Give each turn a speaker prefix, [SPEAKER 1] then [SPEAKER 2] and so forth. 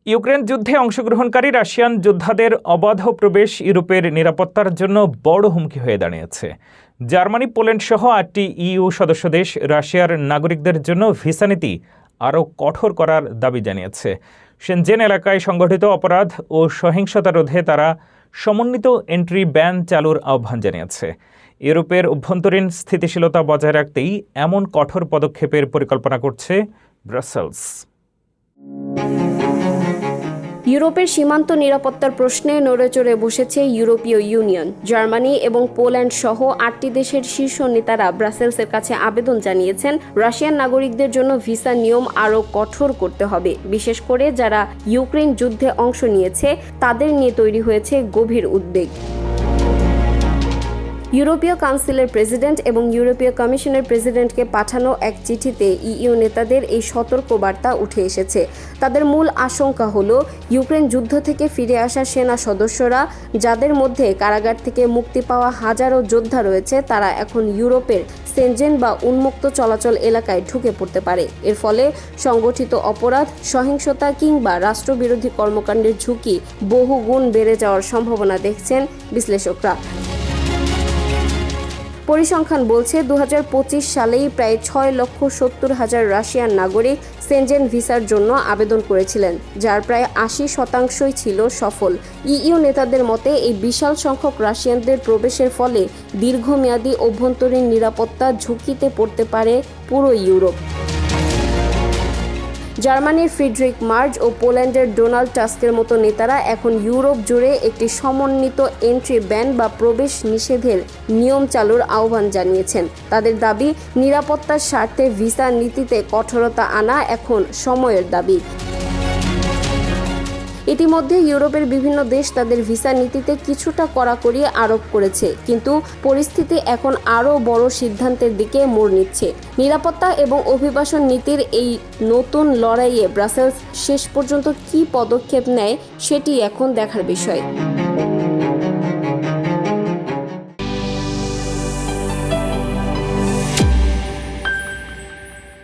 [SPEAKER 1] Ukraine যুদ্ধে অংশগ্রহণকারী Russian যোদ্ধাদের অবাধ প্রবেশ ইউরোপের নিরাপত্তার জন্য বড় হুমকি হয়ে দাঁড়িয়েছে। জার্মানি, পোল্যান্ড সহ ৮টি ইইউ সদস্য দেশ রাশিয়ার নাগরিকদের জন্য ভিসা নীতি আরও কঠোর করার দাবি জানিয়েছে। শেনজেন এলাকায় সংগঠিত অপরাধ ও সহিংসতা রোধে তারা সমন্বিত এন্ট্রি ব্যান চালুর আহ্বান জানিয়েছে। ইউরোপের অভ্যন্তরীণ স্থিতিশীলতা বজায় রাখতেই এমন কঠোর পদক্ষেপের পরিকল্পনা করছে ব্রাসেলস।
[SPEAKER 2] ইউরোপের সীমান্ত নিরাপত্তার প্রশ্নে নড়েচড়ে বসেছে ইউরোপীয় ইউনিয়ন। জার্মানি এবং পোল্যান্ড সহ ৮টি দেশের শীর্ষ নেতারা ব্রাসেলসের কাছে আবেদন জানিয়েছেন রাশিয়ান নাগরিকদের জন্য ভিসা নিয়ম আরও কঠোর করতে হবে। বিশেষ করে যারা ইউক্রেন যুদ্ধে অংশ নিয়েছে তাদের নিয়ে তৈরি হয়েছে গভীর উদ্বেগ। ইউরোপীয় কাউন্সিলের প্রেসিডেন্ট এবং ইউরোপীয় কমিশনের প্রেসিডেন্টকে পাঠানো এক চিঠিতে ইইউ নেতাদের এই সতর্কবার্তা উঠে এসেছে। তাদের মূল আশঙ্কা হলো ইউক্রেন যুদ্ধ থেকে ফিরে আসা সেনা সদস্যরা, যাদের মধ্যে কারাগার থেকে মুক্তি পাওয়া হাজারো যোদ্ধা রয়েছে, তারা এখন ইউরোপের শেনজেন বা উন্মুক্ত চলাচল এলাকায় ঢুকে পড়তে পারে। এর ফলে সংগঠিত অপরাধ, সহিংসতা কিংবা রাষ্ট্রবিরোধী কর্মকাণ্ডের ঝুঁকি বহুগুণ বেড়ে যাওয়ার সম্ভাবনা দেখছেন বিশ্লেষকরা। পরিসংখ্যান বলছে ২০২৫ সালেই প্রায় ৬,৭০,০০০ রাশিয়ান নাগরিক শেনজেন ভিসার জন্য আবেদন করেছিলেন, যার প্রায় ৮০% ছিল সফল। ইইউ নেতাদের মতে এই বিশাল সংখ্যক রাশিয়ানদের প্রবেশের ফলে দীর্ঘমেয়াদী অভ্যন্তরীণ নিরাপত্তা ঝুঁকিতে পড়তে পারে পুরো ইউরোপ। জার্মানির ফ্রিডরিখ মার্জ ও পোল্যান্ডের ডোনাল্ড টাস্কের মতো নেতারা এখন ইউরোপ জুড়ে একটি সমন্বিত এন্ট্রি ব্যান বা প্রবেশ নিষেধের নিয়ম চালুর আহ্বান জানিয়েছেন। তাদের দাবি, নিরাপত্তার স্বার্থে ভিসা নীতিতে কঠোরতা আনা এখন সময়ের দাবি। ইতিমধ্যে ইউরোপের বিভিন্ন দেশ তাদের ভিসা নীতিতে কিছুটা কড়াকড়ি আরোপ করেছে, কিন্তু পরিস্থিতি এখন আরও বড় সিদ্ধান্তের দিকে মোড় নিচ্ছে। নিরাপত্তা এবং অভিবাসন নীতির এই নতুন লড়াইয়ে ব্রাসেলস শেষ পর্যন্ত কী পদক্ষেপ নেয় সেটি এখন দেখার বিষয়।